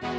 Hello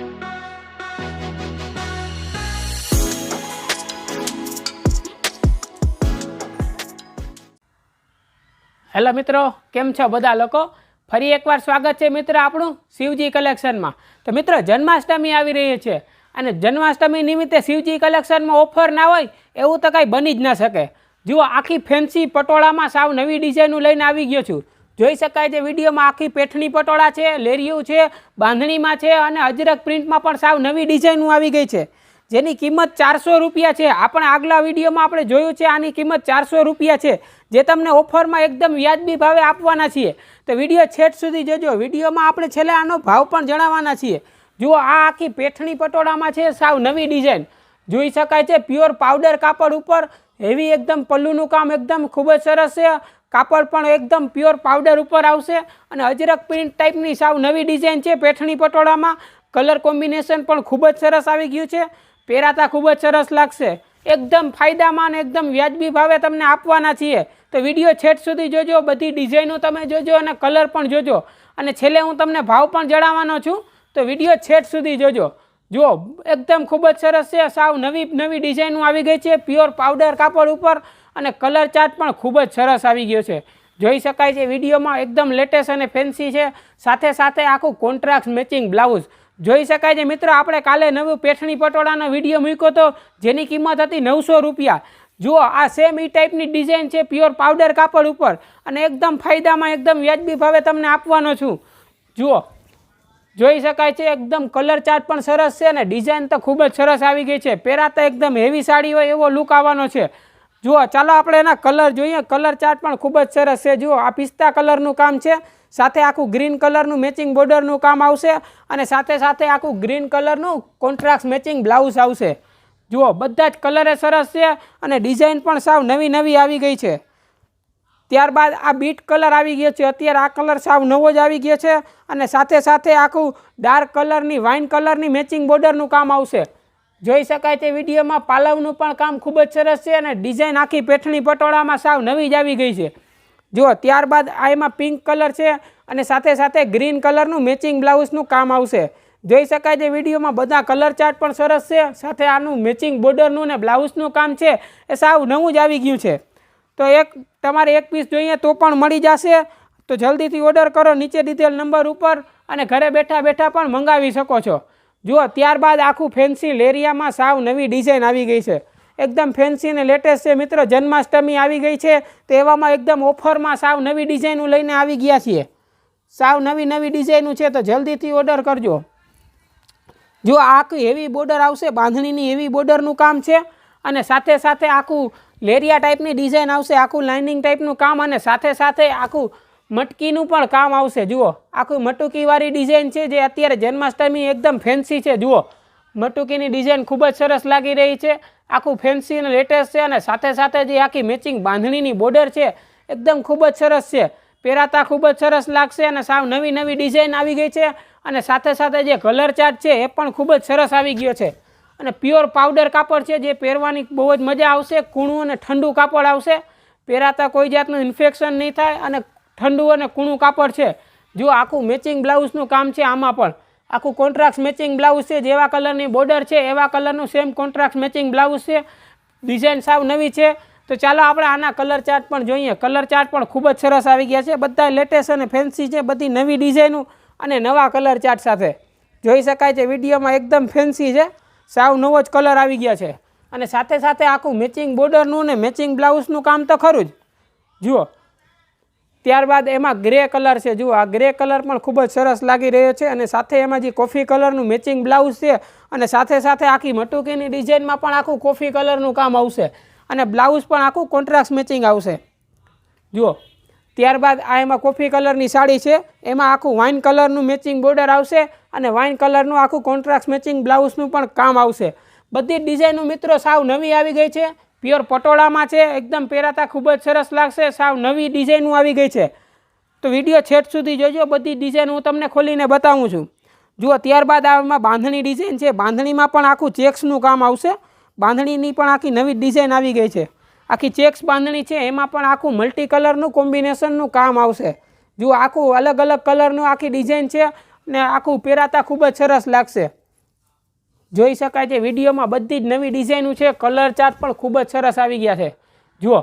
મિત્રો, કેમ છો બધા લોકો? ફરી એકવાર સ્વાગત છે મિત્ર આપણું શિવજી કલેક્શનમાં। તો મિત્રો, જન્માષ્ટમી આવી રહી છે અને જન્માષ્ટમી નિમિત્તે શિવજી કલેક્શનમાં ઓફર ના હોય એવું તો કાંઈ બની જ ન શકે। જુઓ, આખી ફેન્સી પટોળામાં સાવ નવી ડિઝાઇનો લઈને આવી ગયો છું। જોઈ શકાય છે વિડીયોમાં આખી પેઠણી પટોળા છે, લેરિયું છે, બાંધણીમાં છે અને અજરક પ્રિન્ટમાં પણ સાવ નવી ડિઝાઇનો આવી ગઈ છે, જેની કિંમત 400 રૂપિયા છે। આપણે આગલા વિડીયોમાં આપણે જોયું છે આની કિંમત 400 રૂપિયા છે, જે તમને ઓફરમાં એકદમ વ્યાજબી ભાવે આપવાના છીએ। તો વિડીયો છેટ સુધી જોજો। વિડીયોમાં આપણે છેલ્લે આનો ભાવ પણ જણાવવાના છીએ। જુઓ, આ આખી પેઠણી પટોળામાં છે સાવ નવી ડિઝાઇન જોઈ શકાય છે। પ્યોર પાવડર કાપડ ઉપર હેવી એકદમ પલ્લુનું કામ એકદમ ખૂબ જ સરસ છે। કાપડ પણ એકદમ પ્યોર પાવડર ઉપર આવશે અને અજરક પ્રિન્ટ ટાઈપની સાવ નવી ડિઝાઇન છે પેઠણી પટોળામાં। કલર કોમ્બિનેશન પણ ખૂબ જ સરસ આવી ગયું છે, પહેરાતા ખૂબ જ સરસ લાગશે। એકદમ ફાયદામાં અને એકદમ વ્યાજબી ભાવે તમને આપવાના છીએ। તો વિડીયો છેટ સુધી જોજો, બધી ડિઝાઇનો તમે જોજો અને કલર પણ જોજો અને છેલ્લે હું તમને ભાવ પણ જણાવવાનો છું। તો વિડીયો છેટ સુધી જોજો। જુઓ, એકદમ ખૂબ જ સરસ છે, સાવ નવી ડિઝાઇનો આવી ગઈ છે પ્યોર પાવડર કાપડ ઉપર અને કલર ચાર્ટ પણ ખૂબ જ સરસ આવી ગયો છે। જોઈ શકાય છે વિડીયોમાં એકદમ લેટેસ્ટ અને ફેન્સી છે, સાથે સાથે આખું કોન્ટ્રાસ્ટ મેચિંગ બ્લાઉઝ જોઈ શકાય છે। મિત્રો, આપણે કાલે નવું પેઠણી પટોળાનો વિડીયો મૂક્યો હતો, જેની કિંમત હતી 900 રૂપિયા। જુઓ, આ સેમ ઈ ટાઈપની ડિઝાઇન છે પ્યોર પાવડર કાપડ ઉપર અને એકદમ ફાયદામાં એકદમ વ્યાજબી ભાવે તમને આપવાનો છું। જુઓ, જોઈ શકાય છે એકદમ કલર ચાર્ટ પણ સરસ છે અને ડિઝાઇન તો ખૂબ જ સરસ આવી ગઈ છે, પહેરાતા એકદમ હેવી સાડી હોય એવો લુક આવવાનો છે। જુઓ, ચાલો આપણે એના કલર જોઈએ। કલર ચાર્ટ પણ ખૂબ જ સરસ છે। જુઓ, આ પિસ્તા કલરનું કામ છે, સાથે આખું ગ્રીન કલરનું મેચિંગ બોર્ડરનું કામ આવશે અને સાથે સાથે આખું ગ્રીન કલરનું કોન્ટ્રાસ્ટ મેચિંગ બ્લાઉઝ આવશે। જુઓ, બધા જ કલરે સરસ છે અને ડિઝાઇન પણ સાવ નવી આવી ગઈ છે। ત્યારબાદ આ બીટ કલર આવી ગયો છે, અત્યારે આ કલર સાવ નવો જ આવી ગયો છે અને સાથે સાથે આખું ડાર્ક કલરની વાઇન કલરની મેચિંગ બોર્ડરનું કામ આવશે। જોઈ શકાય છે વિડીયોમાં પાલવનું પણ કામ ખૂબ જ સરસ છે અને ડિઝાઇન આખી પેઠણી પટોળામાં સાવ નવી જ આવી ગઈ છે। જુઓ, ત્યારબાદ આ એમાં પિંક કલર છે અને સાથે સાથે ગ્રીન કલરનું મેચિંગ બ્લાઉઝનું કામ આવશે। જોઈ શકાય છે વિડીયોમાં બધા કલર ચાર્ટ પણ સરસ છે, સાથે આનું મેચિંગ બોર્ડરનું ને બ્લાઉઝનું કામ છે એ સાવ નવું જ આવી ગયું છે। તો તમારે એક પીસ જોઈએ તો પણ મળી જશે। તો જલ્દીથી ઓર્ડર કરો નીચે દીધેલ નંબર ઉપર અને ઘરે બેઠા પણ મંગાવી શકો છો। જુઓ, ત્યારબાદ આખું ફેન્સી લેરિયામાં સાવ નવી ડિઝાઇન આવી ગઈ છે, એકદમ ફેન્સી અને લેટેસ્ટ છે। મિત્રો, જન્માષ્ટમી આવી ગઈ છે તો એવામાં એકદમ ઓફરમાં સાવ નવી ડિઝાઇનો લઈને આવી ગયા છીએ। સાવ નવી ડિઝાઇનો છે તો જલ્દીથી ઓર્ડર કરજો। જો, આખી હેવી બોર્ડર આવશે, બાંધણીની હેવી બોર્ડરનું કામ છે અને સાથે સાથે આખું લેરિયા ટાઈપની ડિઝાઇન આવશે, આખું લાઇનિંગ ટાઈપનું કામ અને સાથે સાથે આખું મટકીનું પણ કામ આવશે। જુઓ, આખું મટુકીવાળી ડિઝાઇન છે જે અત્યારે જન્માષ્ટમી એકદમ ફેન્સી છે। જુઓ, મટુકીની ડિઝાઇન ખૂબ જ સરસ લાગી રહી છે, આખું ફેન્સી અને લેટેસ્ટ છે અને સાથે સાથે જે આખી મેચિંગ બાંધણીની બોર્ડર છે એકદમ ખૂબ જ સરસ છે, પહેરાતા ખૂબ જ સરસ લાગશે અને સાવ નવી ડિઝાઇન આવી ગઈ છે અને સાથે સાથે જે કલર ચાર્ટ છે એ પણ ખૂબ જ સરસ આવી ગયો છે અને પ્યોર પાવડર કાપડ છે, જે પહેરવાની બહુ જ મજા આવશે। કૂણું અને ઠંડુ કાપડ આવશે, પહેરાતા કોઈ જાતનું ઇન્ફેક્શન નહીં થાય અને ઠંડુ અને કૂણું કાપડ છે। જો, આખું મેચિંગ બ્લાઉઝનું કામ છે, આમાં પણ આખું કોન્ટ્રાસ્ટ મેચિંગ બ્લાઉઝ છે, જેવા કલરની બોર્ડર છે એવા કલરનું સેમ કોન્ટ્રાસ્ટ મેચિંગ બ્લાઉઝ છે, ડિઝાઇન સાવ નવી છે। તો ચાલો આપણે આના કલર ચાર્ટ પણ જોઈએ। કલર ચાર્ટ પણ ખૂબ જ સરસ આવી ગયા છે, બધા લેટેસ્ટ અને ફેન્સી છે, બધી નવી ડિઝાઇનો અને નવા કલર ચાર્ટ સાથે જોઈ શકાય છે વિડીયોમાં એકદમ ફેન્સી છે, સાવ નવો જ કલર આવી ગયા છે અને સાથે સાથે આખું મેચિંગ બોર્ડરનું ને મેચિંગ બ્લાઉઝનું કામ તો ખરું જ। જુઓ, ત્યારબાદ એમાં ગ્રે કલર છે। જુઓ, આ ગ્રે કલર પણ ખૂબ જ સરસ લાગી રહ્યો છે અને સાથે એમાં જે કોફી કલરનું મેચિંગ બ્લાઉઝ છે અને સાથે સાથે આખી મટુકીની ડિઝાઇનમાં પણ આખું કોફી કલરનું કામ આવશે અને બ્લાઉઝ પણ આખું કોન્ટ્રાસ્ટ મેચિંગ આવશે। જુઓ, ત્યારબાદ આ એમાં કોફી કલરની સાડી છે, એમાં આખું વાઇન કલરનું મેચિંગ બોર્ડર આવશે અને વાઇન કલરનું આખું કોન્ટ્રાસ્ટ મેચિંગ બ્લાઉઝનું પણ કામ આવશે। બધી ડિઝાઇનો મિત્રો સાવ નવી આવી ગઈ છે, પ્યોર પટોળામાં છે, એકદમ પહેરાતા ખૂબ જ સરસ લાગશે, સાવ નવી ડિઝાઇનો આવી ગઈ છે। તો વિડીયો છેટ સુધી જોજો, બધી ડિઝાઇન હું તમને ખોલીને બતાવું છું। જુઓ, ત્યારબાદ આમાં બાંધણી ડિઝાઇન છે, બાંધણીમાં પણ આખું ચેક્સનું કામ આવશે, બાંધણીની પણ આખી નવી ડિઝાઇન આવી ગઈ છે, આખી ચેક્સ બાંધણી છે, એમાં પણ આખું મલ્ટી કલરનું કોમ્બિનેશનનું કામ આવશે। જુઓ, આખું અલગ કલરનું આખી ડિઝાઇન છે ને આખું પહેરાતા ખૂબ જ સરસ લાગશે। જોઈ શકાય છે વિડીયોમાં બધી જ નવી ડિઝાઇનો છે। કલર ચાર્ટ પણ ખૂબ જ સરસ આવી ગયા છે। જુઓ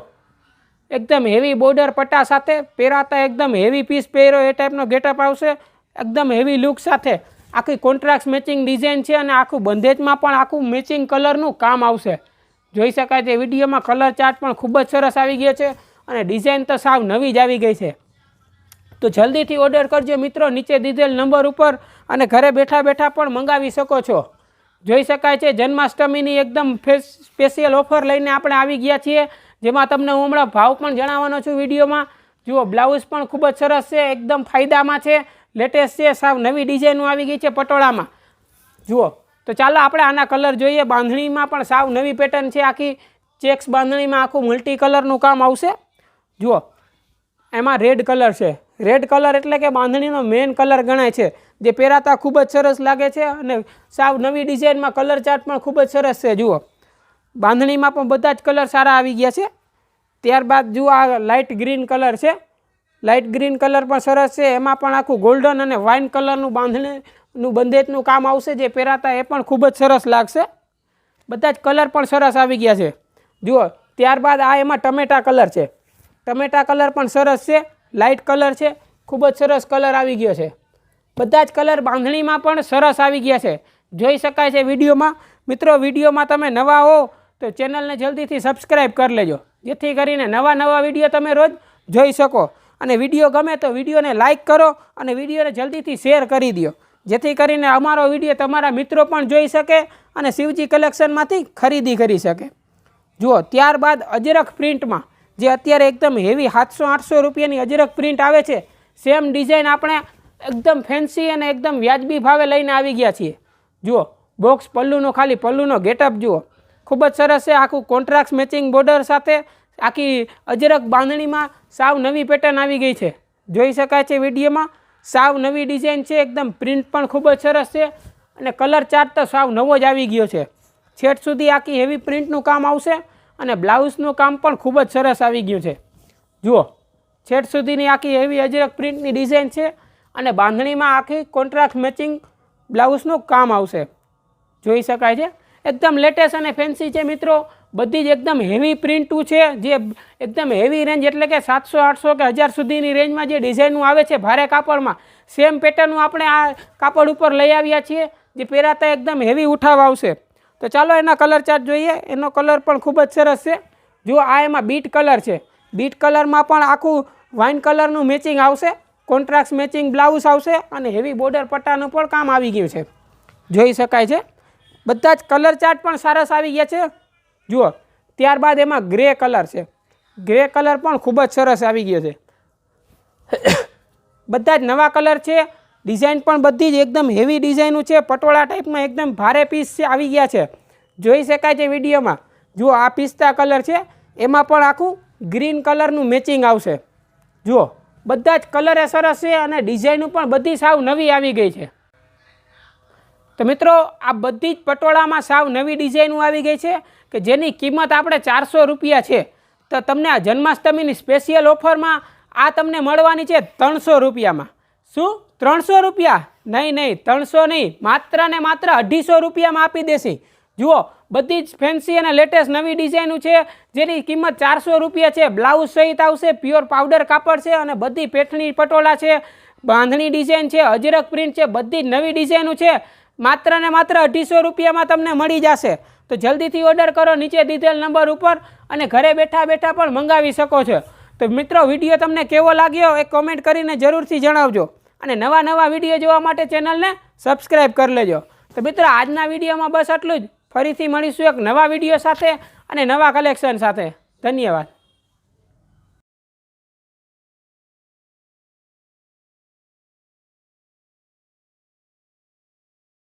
એકદમ હેવી બોર્ડર પટ્ટા સાથે પહેરાતા એકદમ હેવી પીસ પહેર્યો એ ટાઈપનો ગેટઅપ આવશે। એકદમ હેવી લુક સાથે આખી કોન્ટ્રાસ્ટ મેચિંગ ડિઝાઇન છે અને આખું બંધેજમાં પણ આખું મેચિંગ કલરનું કામ આવશે। જોઈ શકાય છે વિડીયોમાં કલર ચાર્ટ પણ ખૂબ જ સરસ આવી ગયા છે અને ડિઝાઇન તો સાવ નવી જ આવી ગઈ છે। તો જલ્દીથી ઓર્ડર કરજો મિત્રો નીચે દીધેલ નંબર ઉપર અને ઘરે બેઠા બેઠા પણ મંગાવી શકો છો। જોઈ શકાય છે જન્માષ્ટમીની એકદમ સ્પેશિયલ ઓફર લઈને આપણે આવી ગયા છીએ, જેમાં તમને હું હમણાં ભાવ પણ જણાવવાનો છું વિડીયોમાં। જુઓ બ્લાઉઝ પણ ખૂબ જ સરસ છે, એકદમ ફાયદામાં છે, લેટેસ્ટ છે, સાવ નવી ડિઝાઇનો આવી ગઈ છે પટોળામાં। જુઓ તો ચાલો આપણે આના કલર જોઈએ। બાંધણીમાં પણ સાવ નવી પેટર્ન છે, આખી ચેક્સ બાંધણીમાં આખું મલ્ટી કલરનું કામ આવશે। જુઓ એમાં રેડ કલર છે, રેડ કલર એટલે કે બાંધણીનો મેઇન કલર ગણાય છે, જે પહેરાતા ખૂબ જ સરસ લાગે છે અને સાવ નવી ડિઝાઇનમાં કલર ચાર્ટ પણ ખૂબ જ સરસ છે। જુઓ બાંધણીમાં પણ બધા જ કલર સારા આવી ગયા છે। ત્યારબાદ જુઓ આ લાઇટ ગ્રીન કલર છે, લાઇટ ગ્રીન કલર પણ સરસ છે, એમાં પણ આખું ગોલ્ડન અને વાઇન કલરનું બાંધણીનું બંધેજનું કામ આવશે, જે પહેરાતા એ પણ ખૂબ જ સરસ લાગશે। બધા જ કલર પણ સરસ આવી ગયા છે। જુઓ ત્યારબાદ આ એમાં ટમેટા કલર છે, ટમેટા કલર પણ સરસ છે, લાઇટ કલર છે, ખૂબ જ સરસ કલર આવી ગયો છે। બધા જ કલર બાંધણીમાં પણ સરસ આવી ગયા છે, જોઈ શકાય છે વિડીયોમાં। મિત્રો વિડીયોમાં તમે નવા હો તો ચેનલને જલ્દીથી સબસ્ક્રાઈબ કરી લેજો, જેથી કરીને નવા વિડીયો તમે રોજ જોઈ શકો। અને વિડીયો ગમે તો વિડીયોને લાઇક કરો અને વિડીયોને જલ્દીથી શેર કરી દો, જેથી કરીને અમારો વિડીયો તમારા મિત્રો પણ જોઈ શકે અને શિવજી કલેક્શનમાંથી ખરીદી કરી શકે। જુઓ ત્યારબાદ અજરખ પ્રિન્ટમાં જે અત્યારે એકદમ હેવી 700-800 રૂપિયાની અજરખ પ્રિન્ટ આવે છે, સેમ ડિઝાઇન આપણે એકદમ ફેન્સી અને એકદમ વ્યાજબી ભાવે લઈને આવી ગયા છીએ। જુઓ બોક્સ પલ્લુનો ખાલી પલ્લુનો ગેટઅપ જુઓ ખૂબ જ સરસ છે, આખું કોન્ટ્રાસ્ટ મેચિંગ બોર્ડર સાથે આખી અજરખ બાંધણીમાં સાવ નવી પેટર્ન આવી ગઈ છે, જોઈ શકાય છે વિડીયોમાં। સાવ નવી ડિઝાઇન છે, એકદમ પ્રિન્ટ પણ ખૂબ જ સરસ છે અને કલર ચાર્ટ તો સાવ નવો જ આવી ગયો છે। છેટ સુધી આખી હેવી પ્રિન્ટનું કામ આવશે અને બ્લાઉઝનું કામ પણ ખૂબ જ સરસ આવી ગયું છે। જુઓ છેટ સુધીની આખી હેવી અજરખ પ્રિન્ટની ડિઝાઇન છે અને બાંધણીમાં આખી કોન્ટ્રાસ્ટ મેચિંગ બ્લાઉઝનું કામ આવશે, જોઈ શકાય છે। એકદમ લેટેસ્ટ અને ફેન્સી છે મિત્રો, બધી જ એકદમ હેવી પ્રિન્ટું છે, જે એકદમ હેવી રેન્જ એટલે કે 700-800 કે 1000 સુધીની રેન્જમાં જે ડિઝાઇનનું આવે છે ભારે કાપડમાં, સેમ પેટર્નનું આપણે આ કાપડ ઉપર લઈ આવ્યા છીએ, જે પહેરાતા એકદમ હેવી ઉઠાવ આવશે। તો ચાલો એના કલર ચાર્ટ જોઈએ। એનો કલર પણ ખૂબ જ સરસ છે। જુઓ આ એમાં બીટ કલર છે, બીટ કલરમાં પણ આખું વાઇન કલરનું મેચિંગ આવશે, કોન્ટ્રાસ્ટ મેચિંગ બ્લાઉઝ આવશે અને હેવી બોર્ડર પટ્ટાનું પણ કામ આવી ગયું છે, જોઈ શકાય છે। બધા જ કલર ચાર્ટ પણ સરસ આવી ગયા છે। જુઓ ત્યારબાદ એમાં ગ્રે કલર છે, ગ્રે કલર પણ ખૂબ જ સરસ આવી ગયો છે। બધા જ નવા કલર છે, ડિઝાઇન પણ બધી જ એકદમ હેવી ડિઝાઇનું છે, પટોળા ટાઈપમાં એકદમ ભારે પીસ છે આવી ગયા છે, જોઈ શકાય છે વિડીયોમાં। જુઓ આ પિસ્તા કલર છે, એમાં પણ આખું ગ્રીન કલરનું મેચિંગ આવશે। જુઓ બધા જ કલર સરસ છે અને ડિઝાઇનો પણ બધી સાવ નવી આવી ગઈ છે। તો મિત્રો આ બધી જ પટોળામાં સાવ નવી ડિઝાઇનો આવી ગઈ છે કે જેની કિંમત આપણે 400 રૂપિયા છે, તો તમને આ જન્માષ્ટમીની સ્પેશિયલ ઓફરમાં આ તમને મળવાની છે 300 રૂપિયામાં। શું 300 રૂપિયા? નહીં 300 નહીં, માત્ર ને માત્ર 250 રૂપિયામાં આપી દેશી। જુઓ બધી જ ફેન્સી અને લેટેસ્ટ નવી ડિઝાઇનો છે, જેની કિંમત 400 રૂપિયા છે। બ્લાઉઝ સહિત આવશે, પ્યોર પાવડર કાપડ છે અને બધી પેઠણી પટોળા છે, બાંધણી ડિઝાઇન છે, અજરખ પ્રિન્ટ છે, બધી જ નવી ડિઝાઇનો છે, માત્ર ને માત્ર 250 રૂપિયામાં તમને મળી જશે। તો જલ્દીથી ઓર્ડર કરો નીચે દીધેલ નંબર ઉપર અને ઘરે બેઠા બેઠા પણ મંગાવી શકો છો। તો મિત્રો વિડીયો તમને કેવો લાગ્યો એ કોમેન્ટ કરીને જરૂરથી જણાવજો અને નવા વિડીયો જોવા માટે ચેનલને સબસ્ક્રાઈબ કરી લેજો। તો મિત્રો આજના વિડીયોમાં બસ આટલું જ, ફરીથી મળીશું એક નવા વિડીયો સાથે અને નવા કલેક્શન સાથે। ધન્યવાદ।